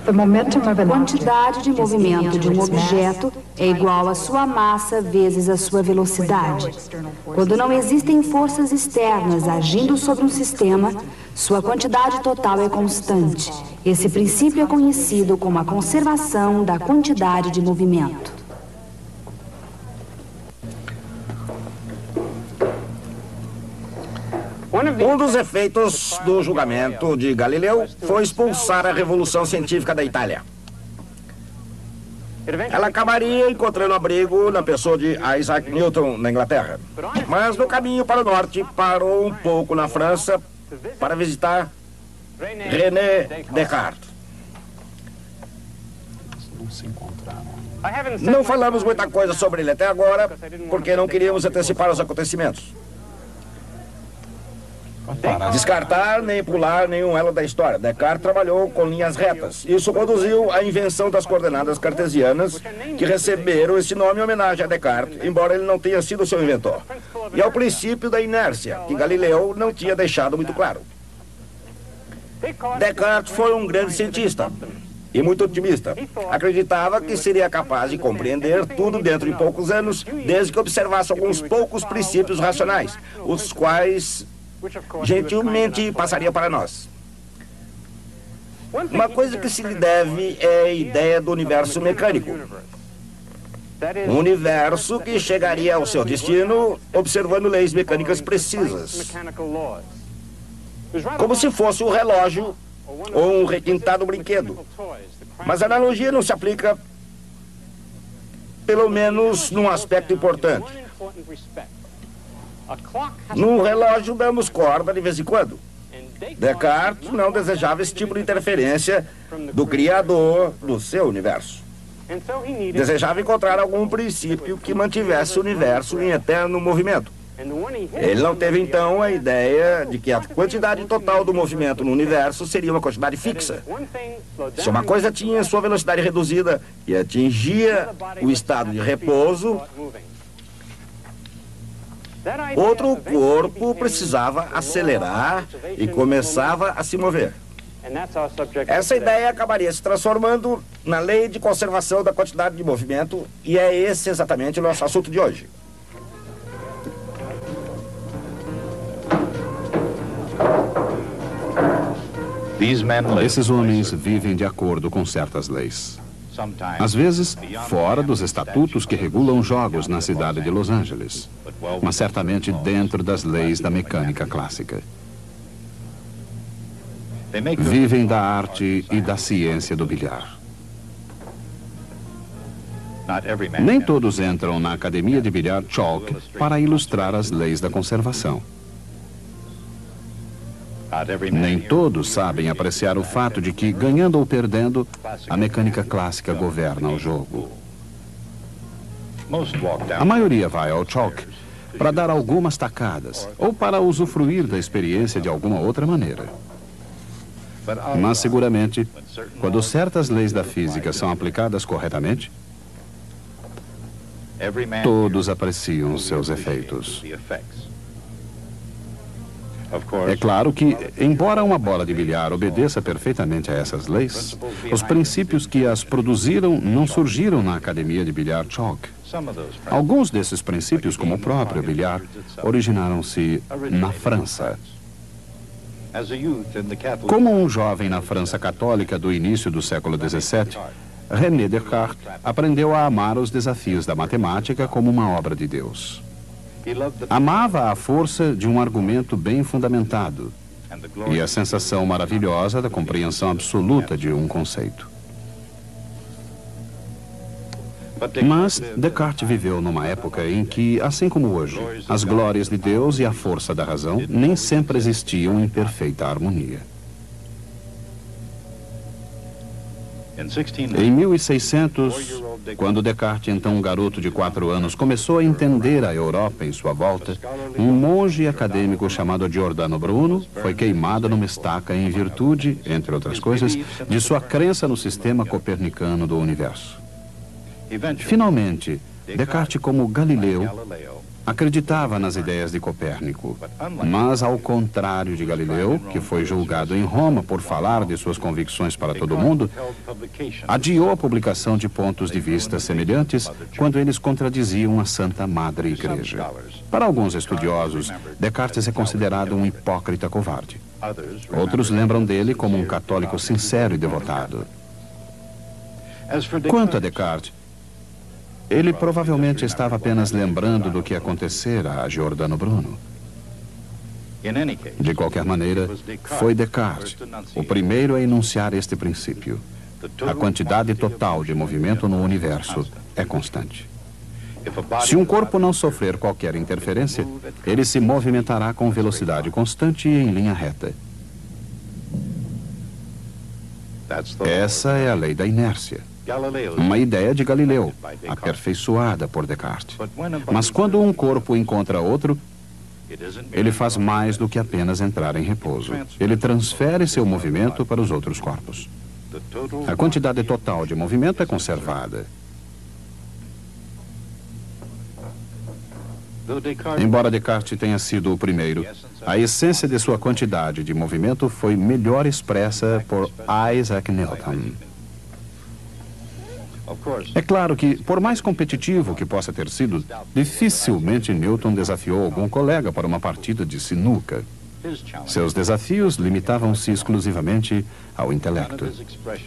A quantidade de movimento de um objeto é igual à sua massa vezes a sua velocidade. Quando não existem forças externas agindo sobre um sistema, sua quantidade total é constante. Esse princípio é conhecido como a conservação da quantidade de movimento. Um dos efeitos do julgamento de Galileu foi expulsar a revolução científica da Itália. Ela acabaria encontrando abrigo na pessoa de Isaac Newton, na Inglaterra. Mas no caminho para o norte, parou um pouco na França para visitar René Descartes. Não falamos muita coisa sobre ele até agora, porque não queríamos antecipar os acontecimentos. Descartar nem pular nenhum elo da história. Descartes trabalhou com linhas retas. Isso conduziu à invenção das coordenadas cartesianas, que receberam esse nome em homenagem a Descartes, embora ele não tenha sido seu inventor. E ao princípio da inércia, que Galileu não tinha deixado muito claro. Descartes foi um grande cientista e muito otimista. Acreditava que seria capaz de compreender tudo dentro de poucos anos, desde que observasse alguns poucos princípios racionais, os quais gentilmente passaria para nós. Uma coisa que se lhe deve é a ideia do universo mecânico. Um universo que chegaria ao seu destino observando leis mecânicas precisas. Como se fosse um relógio ou um requintado brinquedo. Mas a analogia não se aplica, pelo menos num aspecto importante. No relógio damos corda de vez em quando. Descartes não desejava esse tipo de interferência do Criador do seu universo. Desejava encontrar algum princípio que mantivesse o universo em eterno movimento. Ele não teve então a ideia de que a quantidade total do movimento no universo seria uma quantidade fixa. Se uma coisa tinha sua velocidade reduzida e atingia o estado de repouso, outro corpo precisava acelerar e começava a se mover. Essa ideia acabaria se transformando na lei de conservação da quantidade de movimento, e é esse exatamente o nosso assunto de hoje. Esses homens vivem de acordo com certas leis. Às vezes, fora dos estatutos que regulam jogos na cidade de Los Angeles, mas certamente dentro das leis da mecânica clássica. Vivem da arte e da ciência do bilhar. Nem todos entram na academia de bilhar Chalk para ilustrar as leis da conservação. Nem todos sabem apreciar o fato de que, ganhando ou perdendo, a mecânica clássica governa o jogo. A maioria vai ao Chalk para dar algumas tacadas ou para usufruir da experiência de alguma outra maneira. Mas, seguramente, quando certas leis da física são aplicadas corretamente, todos apreciam seus efeitos. É claro que, embora uma bola de bilhar obedeça perfeitamente a essas leis, os princípios que as produziram não surgiram na academia de bilhar Chalk. Alguns desses princípios, como o próprio bilhar, originaram-se na França. Como um jovem na França católica do início do século XVII, René Descartes aprendeu a amar os desafios da matemática como uma obra de Deus. Amava a força de um argumento bem fundamentado e a sensação maravilhosa da compreensão absoluta de um conceito. Mas Descartes viveu numa época em que, assim como hoje, as glórias de Deus e a força da razão nem sempre existiam em perfeita harmonia. Em 1600, quando Descartes, então um garoto de 4 anos, começou a entender a Europa em sua volta, um monge acadêmico chamado Giordano Bruno foi queimado numa estaca em virtude, entre outras coisas, de sua crença no sistema copernicano do universo. Finalmente, Descartes, como Galileu, acreditava nas ideias de Copérnico, mas ao contrário de Galileu, que foi julgado em Roma por falar de suas convicções para todo mundo, adiou a publicação de pontos de vista semelhantes quando eles contradiziam a Santa Madre Igreja. Para alguns estudiosos, Descartes é considerado um hipócrita covarde. Outros lembram dele como um católico sincero e devotado. Quanto a Descartes, ele provavelmente estava apenas lembrando do que acontecera a Giordano Bruno. De qualquer maneira, foi Descartes o primeiro a enunciar este princípio. A quantidade total de movimento no universo é constante. Se um corpo não sofrer qualquer interferência, ele se movimentará com velocidade constante e em linha reta. Essa é a lei da inércia. Uma ideia de Galileu, aperfeiçoada por Descartes. Mas quando um corpo encontra outro, ele faz mais do que apenas entrar em repouso. Ele transfere seu movimento para os outros corpos. A quantidade total de movimento é conservada. Embora Descartes tenha sido o primeiro, a essência de sua quantidade de movimento foi melhor expressa por Isaac Newton. É claro que, por mais competitivo que possa ter sido, dificilmente Newton desafiou algum colega para uma partida de sinuca. Seus desafios limitavam-se exclusivamente ao intelecto.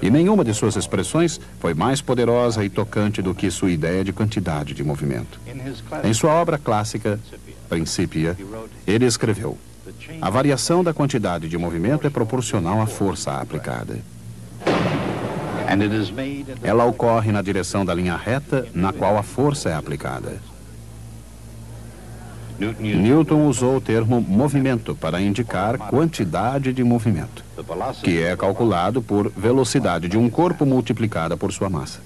E nenhuma de suas expressões foi mais poderosa e tocante do que sua ideia de quantidade de movimento. Em sua obra clássica, Principia, ele escreveu: a variação da quantidade de movimento é proporcional à força aplicada. Ela ocorre na direção da linha reta na qual a força é aplicada. Newton usou o termo movimento para indicar quantidade de movimento, que é calculado por velocidade de um corpo multiplicada por sua massa.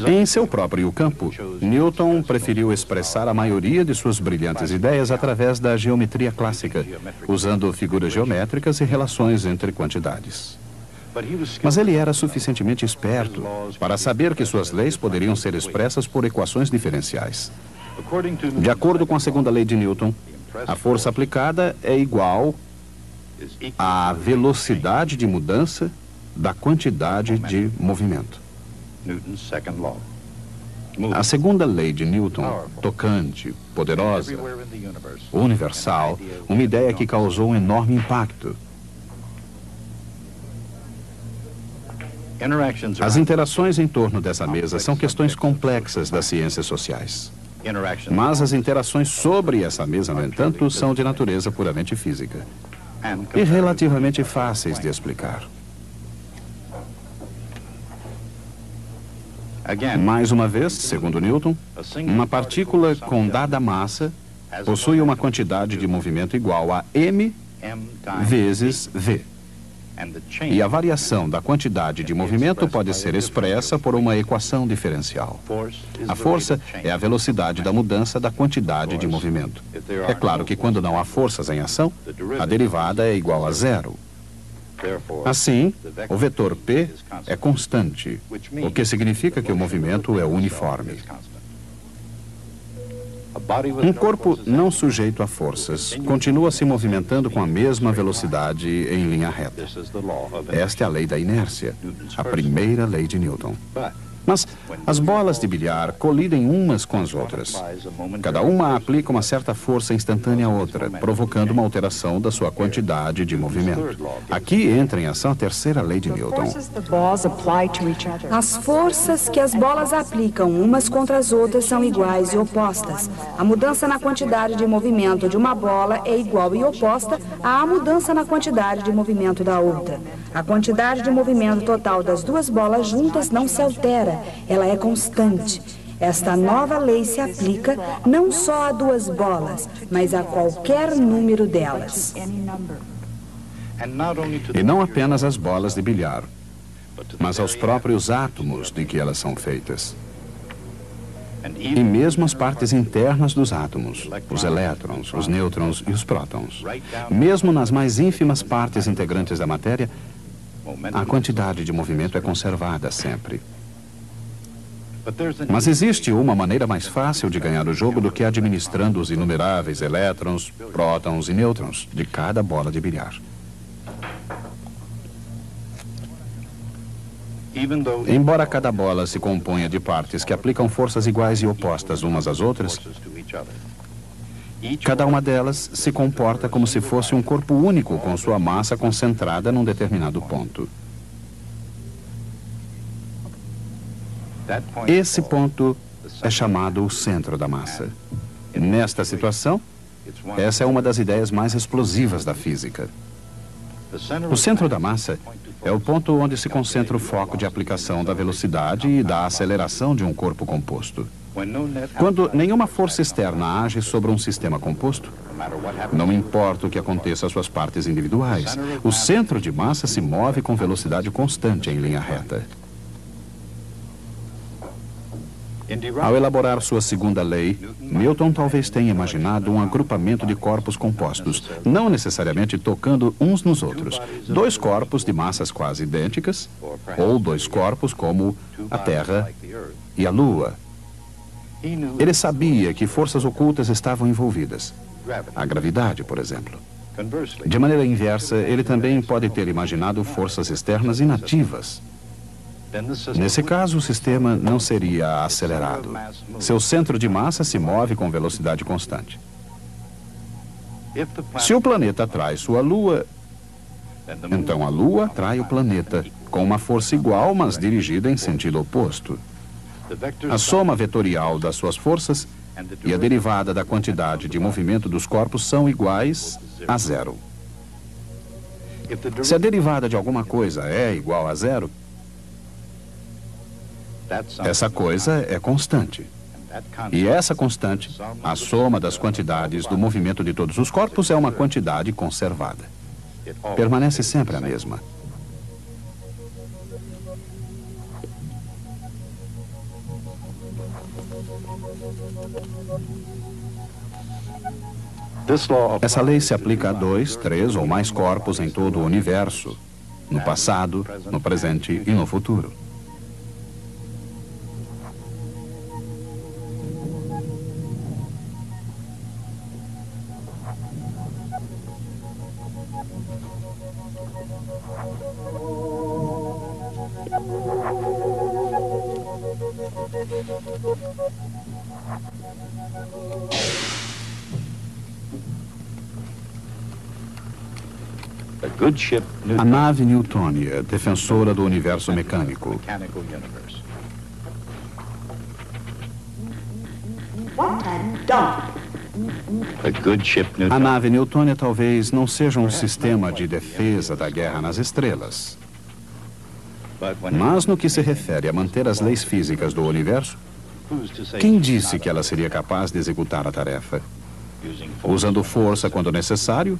Em seu próprio campo, Newton preferiu expressar a maioria de suas brilhantes ideias através da geometria clássica, usando figuras geométricas e relações entre quantidades. Mas ele era suficientemente esperto para saber que suas leis poderiam ser expressas por equações diferenciais. De acordo com a segunda lei de Newton, a força aplicada é igual à velocidade de mudança da quantidade de movimento. A segunda lei de Newton, tocante, poderosa, universal, uma ideia que causou um enorme impacto. As interações em torno dessa mesa são questões complexas das ciências sociais. Mas as interações sobre essa mesa, no entanto, são de natureza puramente física e relativamente fáceis de explicar. Mais uma vez, segundo Newton, uma partícula com dada massa possui uma quantidade de movimento igual a m vezes v. E a variação da quantidade de movimento pode ser expressa por uma equação diferencial. A força é a velocidade da mudança da quantidade de movimento. É claro que quando não há forças em ação, a derivada é igual a zero. Assim, o vetor P é constante, o que significa que o movimento é uniforme. Um corpo não sujeito a forças continua se movimentando com a mesma velocidade em linha reta. Esta é a lei da inércia, a primeira lei de Newton. Mas as bolas de bilhar colidem umas com as outras. Cada uma aplica uma certa força instantânea à outra, provocando uma alteração da sua quantidade de movimento. Aqui entra em ação a terceira lei de Newton. As forças que as bolas aplicam umas contra as outras são iguais e opostas. A mudança na quantidade de movimento de uma bola é igual e oposta à mudança na quantidade de movimento da outra. A quantidade de movimento total das duas bolas juntas não se altera, ela é constante. Esta nova lei se aplica não só a duas bolas, mas a qualquer número delas. E não apenas às bolas de bilhar, mas aos próprios átomos de que elas são feitas. E mesmo as partes internas dos átomos, os elétrons, os nêutrons e os prótons. Mesmo nas mais ínfimas partes integrantes da matéria, a quantidade de movimento é conservada sempre. Mas existe uma maneira mais fácil de ganhar o jogo do que administrando os inumeráveis elétrons, prótons e nêutrons de cada bola de bilhar. Embora cada bola se componha de partes que aplicam forças iguais e opostas umas às outras, cada uma delas se comporta como se fosse um corpo único com sua massa concentrada num determinado ponto. Esse ponto é chamado o centro da massa. Nesta situação, essa é uma das ideias mais explosivas da física. O centro da massa é o ponto onde se concentra o foco de aplicação da velocidade e da aceleração de um corpo composto. Quando nenhuma força externa age sobre um sistema composto, não importa o que aconteça às suas partes individuais, o centro de massa se move com velocidade constante em linha reta. Ao elaborar sua segunda lei, Newton talvez tenha imaginado um agrupamento de corpos compostos, não necessariamente tocando uns nos outros. Dois corpos de massas quase idênticas, ou dois corpos como a Terra e a Lua. Ele sabia que forças ocultas estavam envolvidas. A gravidade, por exemplo. De maneira inversa, ele também pode ter imaginado forças externas inativas. Nesse caso, o sistema não seria acelerado. Seu centro de massa se move com velocidade constante. Se o planeta atrai sua Lua, então a Lua atrai o planeta, com uma força igual, mas dirigida em sentido oposto. A soma vetorial das suas forças e a derivada da quantidade de movimento dos corpos são iguais a zero. Se a derivada de alguma coisa é igual a zero, essa coisa é constante. E essa constante, a soma das quantidades do movimento de todos os corpos, é uma quantidade conservada. Permanece sempre a mesma. Essa lei se aplica a 2, 3 ou mais corpos em todo o universo, no passado, no presente e no futuro. A nave newtônia, defensora do universo mecânico. A nave newtônia talvez não seja um sistema de defesa da guerra nas estrelas. Mas no que se refere a manter as leis físicas do universo, quem disse que ela seria capaz de executar a tarefa? Usando força quando necessário,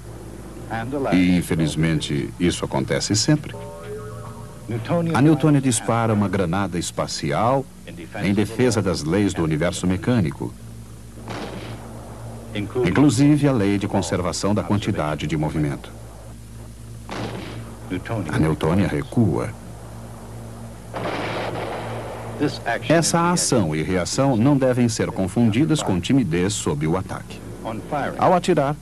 e infelizmente isso acontece sempre. A newtônia dispara uma granada espacial em defesa das leis do universo mecânico, inclusive a lei de conservação da quantidade de movimento. A newtônia recua. Essa ação e reação não devem ser confundidas com timidez sob o ataque. Ao atirar,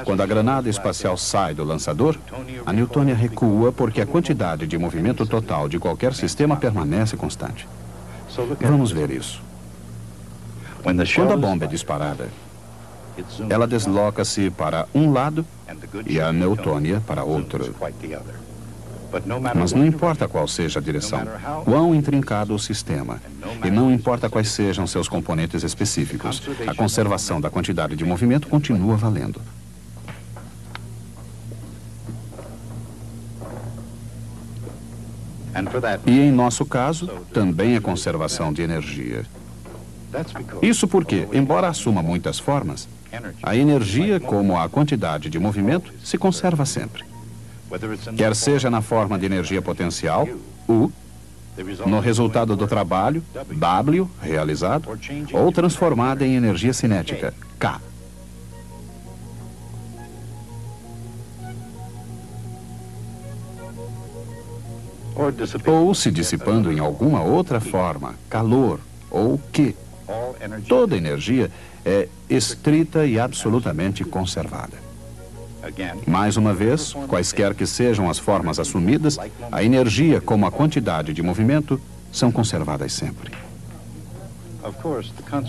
quando a granada espacial sai do lançador, a newtônia recua porque a quantidade de movimento total de qualquer sistema permanece constante. Vamos ver isso. Quando a bomba é disparada, ela desloca-se para um lado e a newtônia para outro. Mas não importa qual seja a direção, quão intrincado o sistema, e não importa quais sejam seus componentes específicos, a conservação da quantidade de movimento continua valendo. E em nosso caso, também a conservação de energia. Isso porque, embora assuma muitas formas, a energia, como a quantidade de movimento, se conserva sempre. Quer seja na forma de energia potencial, U, no resultado do trabalho, W, realizado, ou transformada em energia cinética, K. Ou se dissipando em alguma outra forma, calor, ou Q. Toda energia é estrita e absolutamente conservada. Mais uma vez, quaisquer que sejam as formas assumidas, a energia como a quantidade de movimento são conservadas sempre.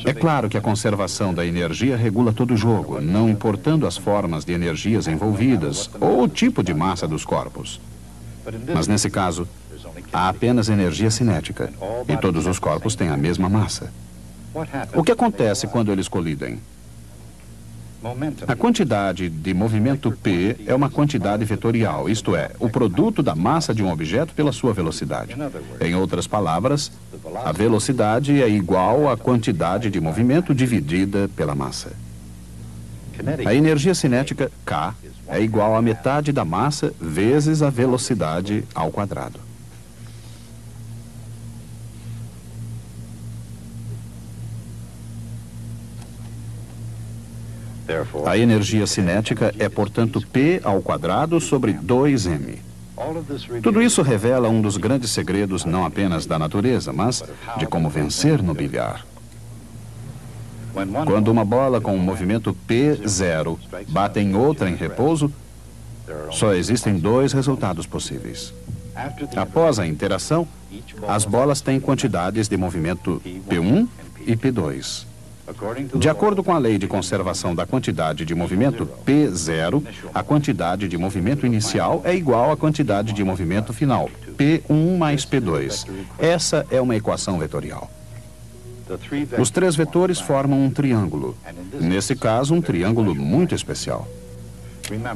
É claro que a conservação da energia regula todo o jogo, não importando as formas de energias envolvidas ou o tipo de massa dos corpos. Mas nesse caso, há apenas energia cinética e todos os corpos têm a mesma massa. O que acontece quando eles colidem? A quantidade de movimento P é uma quantidade vetorial, isto é, o produto da massa de um objeto pela sua velocidade. Em outras palavras, a velocidade é igual à quantidade de movimento dividida pela massa. A energia cinética, K, é igual à metade da massa vezes a velocidade ao quadrado. A energia cinética é, portanto, P ao quadrado sobre 2m. Tudo isso revela um dos grandes segredos não apenas da natureza, mas de como vencer no bilhar. Quando uma bola com um movimento P0 bate em outra em repouso, só existem dois resultados possíveis. Após a interação, as bolas têm quantidades de movimento P1 e P2. De acordo com a lei de conservação da quantidade de movimento P0, a quantidade de movimento inicial é igual à quantidade de movimento final, P1 mais P2. Essa é uma equação vetorial. Os três vetores formam um triângulo. Nesse caso, um triângulo muito especial.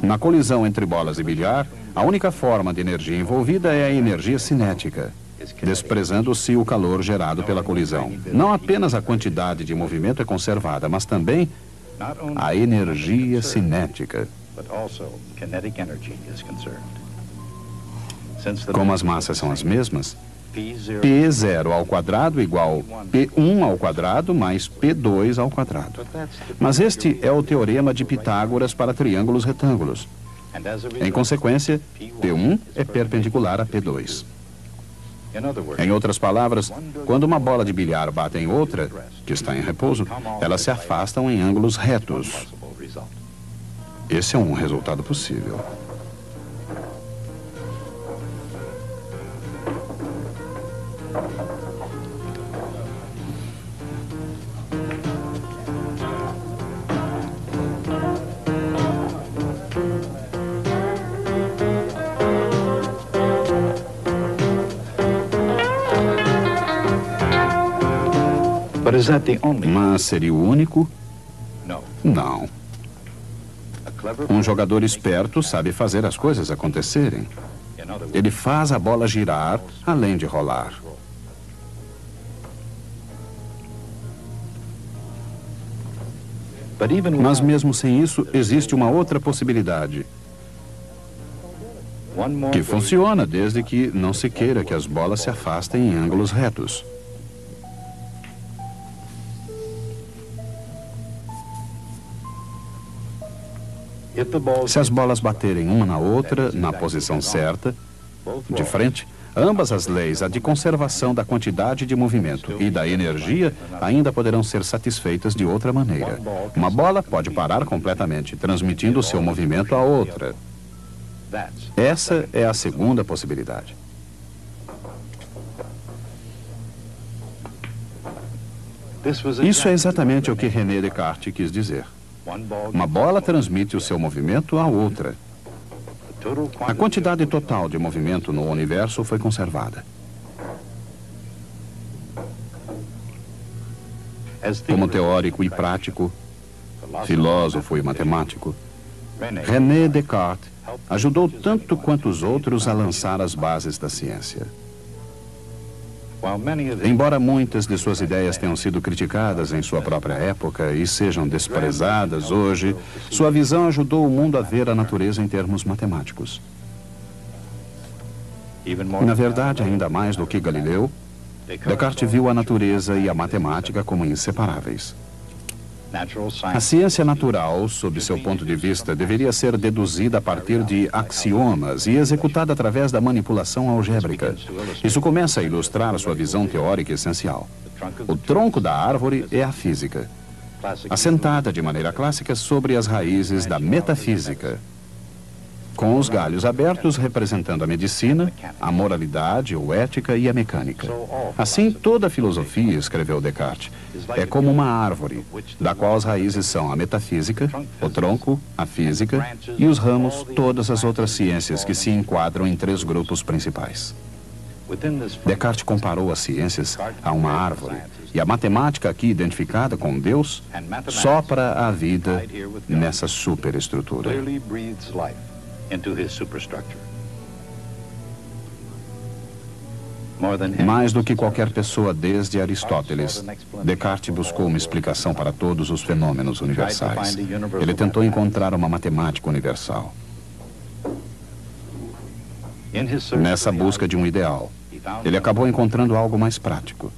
Na colisão entre bolas de bilhar, a única forma de energia envolvida é a energia cinética, desprezando-se o calor gerado pela colisão. Não apenas a quantidade de movimento é conservada, mas também a energia cinética. Como as massas são as mesmas, P0 ao quadrado igual P1 ao quadrado mais P2 ao quadrado. Mas este é o teorema de Pitágoras para triângulos retângulos. Em consequência, P1 é perpendicular a P2. Em outras palavras, quando uma bola de bilhar bate em outra, que está em repouso, elas se afastam em ângulos retos. Esse é um resultado possível. Mas seria o único? Não. Um jogador esperto sabe fazer as coisas acontecerem. Ele faz a bola girar, além de rolar. Mas mesmo sem isso, existe uma outra possibilidade, que funciona desde que não se queira que as bolas se afastem em ângulos retos. Se as bolas baterem uma na outra, na posição certa, de frente, ambas as leis, a de conservação da quantidade de movimento e da energia, ainda poderão ser satisfeitas de outra maneira. Uma bola pode parar completamente, transmitindo o seu movimento à outra. Essa é a segunda possibilidade. Isso é exatamente o que René Descartes quis dizer. Uma bola transmite o seu movimento à outra. A quantidade total de movimento no universo foi conservada. Como teórico e prático, filósofo e matemático, René Descartes ajudou tanto quanto os outros a lançar as bases da ciência. Embora muitas de suas ideias tenham sido criticadas em sua própria época e sejam desprezadas hoje, sua visão ajudou o mundo a ver a natureza em termos matemáticos. Na verdade, ainda mais do que Galileu, Descartes viu a natureza e a matemática como inseparáveis. A ciência natural, sob seu ponto de vista, deveria ser deduzida a partir de axiomas e executada através da manipulação algébrica. Isso começa a ilustrar sua visão teórica essencial. O tronco da árvore é a física, assentada de maneira clássica sobre as raízes da metafísica, com os galhos abertos representando a medicina, a moralidade ou ética e a mecânica. Assim, toda a filosofia, escreveu Descartes, é como uma árvore, da qual as raízes são a metafísica, o tronco, a física, e os ramos, todas as outras ciências que se enquadram em 3 grupos principais. Descartes comparou as ciências a uma árvore, e a matemática aqui identificada com Deus sopra a vida nessa superestrutura. Mais do que qualquer pessoa desde Aristóteles, Descartes buscou uma explicação para todos os fenômenos universais. Ele tentou encontrar uma matemática universal. Nessa busca de um ideal, ele acabou encontrando algo mais prático,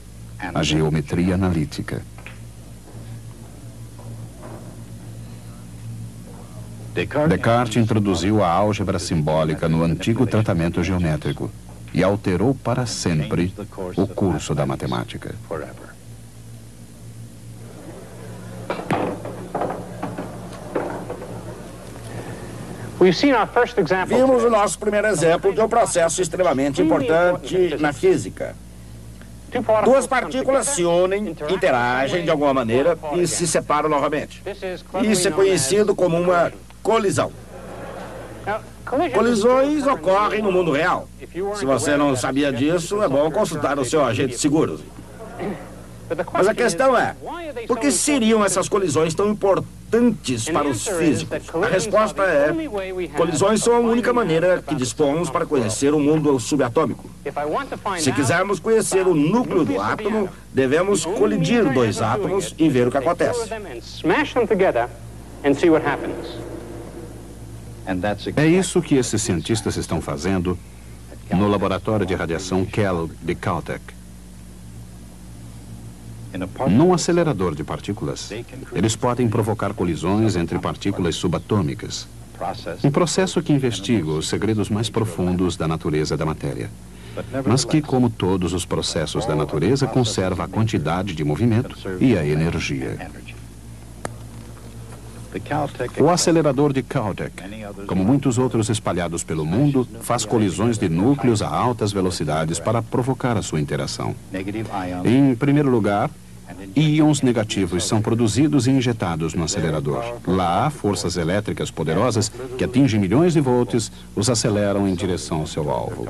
a geometria analítica. Descartes introduziu a álgebra simbólica no antigo tratamento geométrico e alterou para sempre o curso da matemática. Vimos o nosso primeiro exemplo de um processo extremamente importante na física. 2 partículas se unem, interagem de alguma maneira e se separam novamente. Isso é conhecido como uma colisão. Colisões ocorrem no mundo real. Se você não sabia disso, é bom consultar o seu agente de seguros. Mas a questão é, por que seriam essas colisões tão importantes para os físicos? A resposta é, colisões são a única maneira que dispomos para conhecer o mundo subatômico. Se quisermos conhecer o núcleo do átomo, devemos colidir 2 átomos e ver o que acontece. É isso que esses cientistas estão fazendo no laboratório de radiação Kellogg de Caltech. Num acelerador de partículas, eles podem provocar colisões entre partículas subatômicas. Um processo que investiga os segredos mais profundos da natureza da matéria, mas que, como todos os processos da natureza, conserva a quantidade de movimento e a energia. O acelerador de Caltech, como muitos outros espalhados pelo mundo, faz colisões de núcleos a altas velocidades para provocar a sua interação. Em primeiro lugar, íons negativos são produzidos e injetados no acelerador. Lá, forças elétricas poderosas, que atingem milhões de volts, os aceleram em direção ao seu alvo.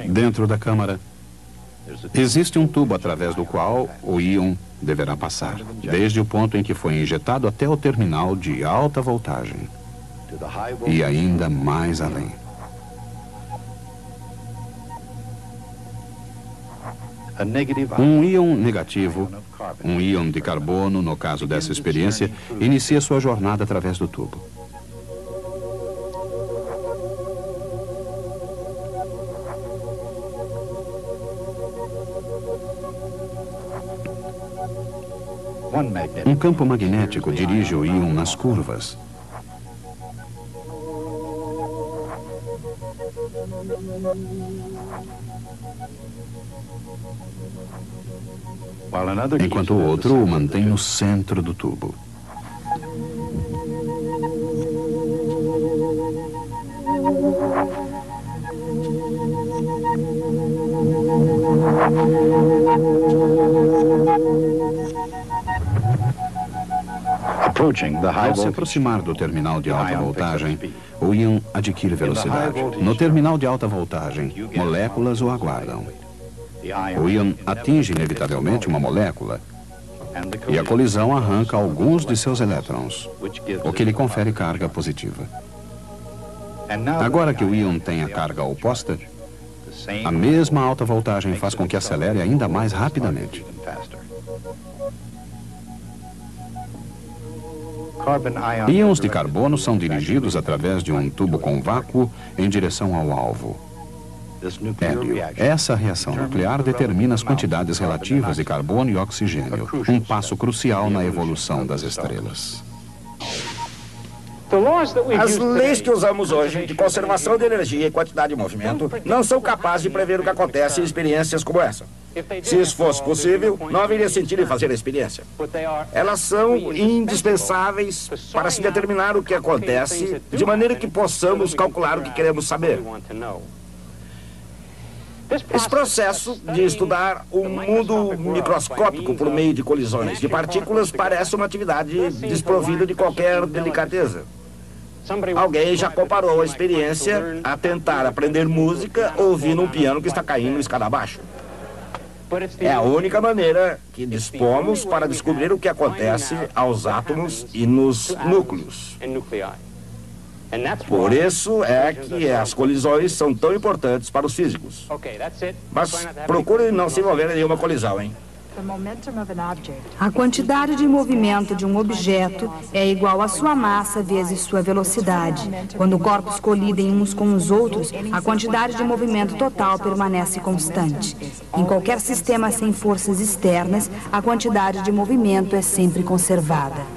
Dentro da câmara, existe um tubo através do qual o íon deverá passar, desde o ponto em que foi injetado até o terminal de alta voltagem e ainda mais além. Um íon negativo, um íon de carbono, no caso dessa experiência, inicia sua jornada através do tubo. Um campo magnético dirige o íon nas curvas. Enquanto o outro o mantém no centro do tubo. Ao se aproximar do terminal de alta voltagem, o íon adquire velocidade. No terminal de alta voltagem, moléculas o aguardam. O íon atinge inevitavelmente uma molécula e a colisão arranca alguns de seus elétrons, o que lhe confere carga positiva. Agora que o íon tem a carga oposta, a mesma alta voltagem faz com que acelere ainda mais rapidamente. Íons de carbono são dirigidos através de um tubo com vácuo em direção ao alvo. Hélio. Essa reação nuclear determina as quantidades relativas de carbono e oxigênio, um passo crucial na evolução das estrelas. As leis que usamos hoje de conservação de energia e quantidade de movimento não são capazes de prever o que acontece em experiências como essa. Se isso fosse possível, não haveria sentido em fazer a experiência. Elas são indispensáveis para se determinar o que acontece, de maneira que possamos calcular o que queremos saber. Esse processo de estudar o mundo microscópico por meio de colisões de partículas parece uma atividade desprovida de qualquer delicadeza. Alguém já comparou a experiência a tentar aprender música ouvindo um piano que está caindo escada abaixo. É a única maneira que dispomos para descobrir o que acontece aos átomos e nos núcleos. Por isso é que as colisões são tão importantes para os físicos. Mas procure não se envolver em nenhuma colisão, hein? A quantidade de movimento de um objeto é igual à sua massa vezes sua velocidade. Quando corpos colidem uns com os outros, a quantidade de movimento total permanece constante. Em qualquer sistema sem forças externas, a quantidade de movimento é sempre conservada.